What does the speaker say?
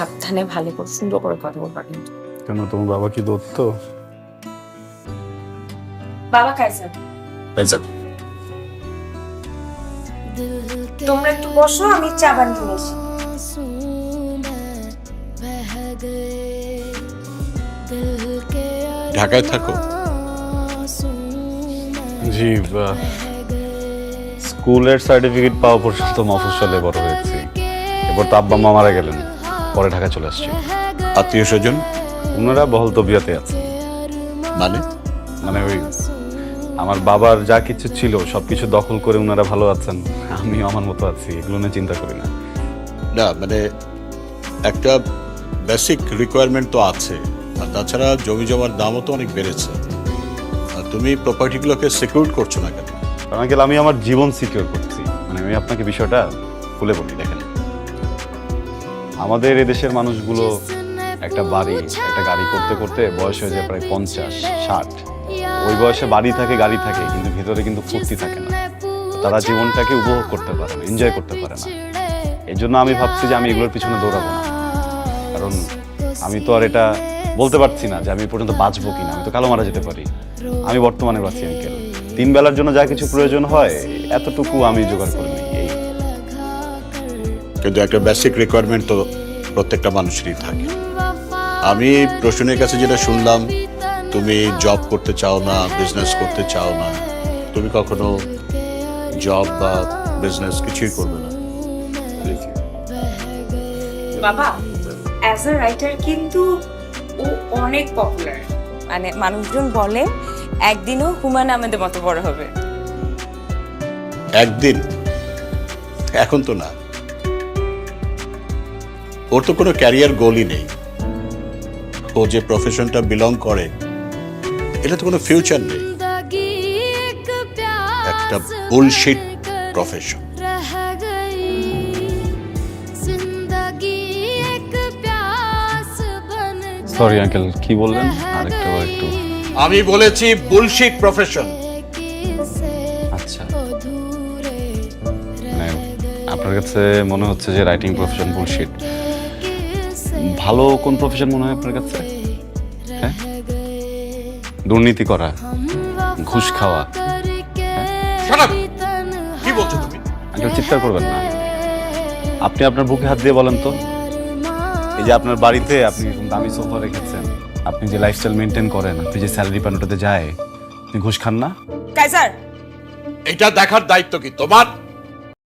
সাবধানে ভালো করে সুন্দর করে কথা বলবা কিন্তু। কেন তোমার বাবা কি দত্ত? বাবা কাইসার, তোমরা একটু বসো, আমি চা বানিয়ে নিয়ে আসি। ঢাকায় থাকো? জি, স্কুলের সার্টিফিকেট পাওয়া পর্যন্ত মফস্বলে বড় হয়েছি। এবার তো আব্বা মা মারা গেলেন, পরে ঢাকা চলে আসছি। আত্মীয় স্বজন? ওনারা বহল তবিয়তে আছে। মানে মানে ওই আমার বাবার যা কিছু ছিল সবকিছু দখল করে ওনারা ভালো আছেন, আমিও আমার মতো আছি, এগুলো নিয়ে চিন্তা করি না। না, মানে একটা বেসিক রিকোয়ারমেন্ট তো আছে, আর তাছাড়া জমি জমার দামও তো অনেক বেড়েছে। আর তুমি প্রপার্টিগুলোকে সিকিউর করছো না কেন? কারণ আমি আমার জীবন সিকিউর করছি। মানে আমি আপনাকে বিষয়টা খুলে বলি, দেখেন আমাদের এদেশের মানুষগুলো একটা বাড়ি একটা গাড়ি করতে করতে বয়স হয়ে যায় প্রায় 50-60। ওই বয়সে বাড়ি থাকে গাড়ি থাকে, কিন্তু ভিতরে কিন্তু ফুর্তি থাকে না। তারা জীবনটাকে উপভোগ করতে পারে না, এনজয় করতে পারে না। এই জন্য আমি ভাবছি যে আমি এগুলোর পিছনে দৌড়াবো না। কারণ আমি তো আর এটা বলতে পারছি না যে আমি পর্যন্ত বাঁচবো কিনা, আমি তো কালো মারা যেতে পারি। আমি বর্তমানে বাঁচি আঙ্কেল, 3 বেলার জন্য যা কিছু প্রয়োজন হয় এতটুকু আমি জোগাড় করে নিই। এই কিন্তু একটা বেসিক রিকোয়ারমেন্ট তো প্রত্যেকটা মানুষেরই থাকে। আমি প্রশ্নের কাছে যেটা শুনলাম, তুমি জব করতে চাও না, বিজনেস করতে চাও না। তুমি কখনো জব বা বিজনেস কিছুই করবে না? বাবা অ্যাজ আ রাইটার কিন্তু ও অনেক পপুলার। মানে মানুষজন বলে একদিনও হুমায়ুন আহমেদের মতো বড় হবে। একদিন? এখন তো না। ওর তো কোনো ক্যারিয়ার গোলই নেই। ও যে প্রফেশনটা বিলং করে এটা তো কোনো ফিউচার নেই, একটা বুলশিট প্রফেশন। সরি আঙ্কেল, কি বললেন একটু? আমি বলেছি বুলশিট প্রফেশন। আচ্ছা, মানে আপনার কাছে মনে হচ্ছে যে রাইটিং প্রফেশন বুলশিট। ভালো কোন প্রফেশন মনে হয় আপনার কাছে? হ্যাঁ, দুর্নীতি করা, ঘুষ খাওয়া। কি বলছো তুমি? আঙ্কেল চিৎকার করবেন না। আপনি আপনার বুকে হাত দিয়ে বলেন তো, এই যে আপনার বাড়িতে আপনি এরকম দামি সোফা রেখেছেন, আপনি যে লাইফস্টাইল মেনটেন করেন, আপনি যে স্যালারি পান ওটাতে যায়, আপনি ঘুষ খান না? কাইসার, এটা দেখার দায়িত্ব কি তোমার?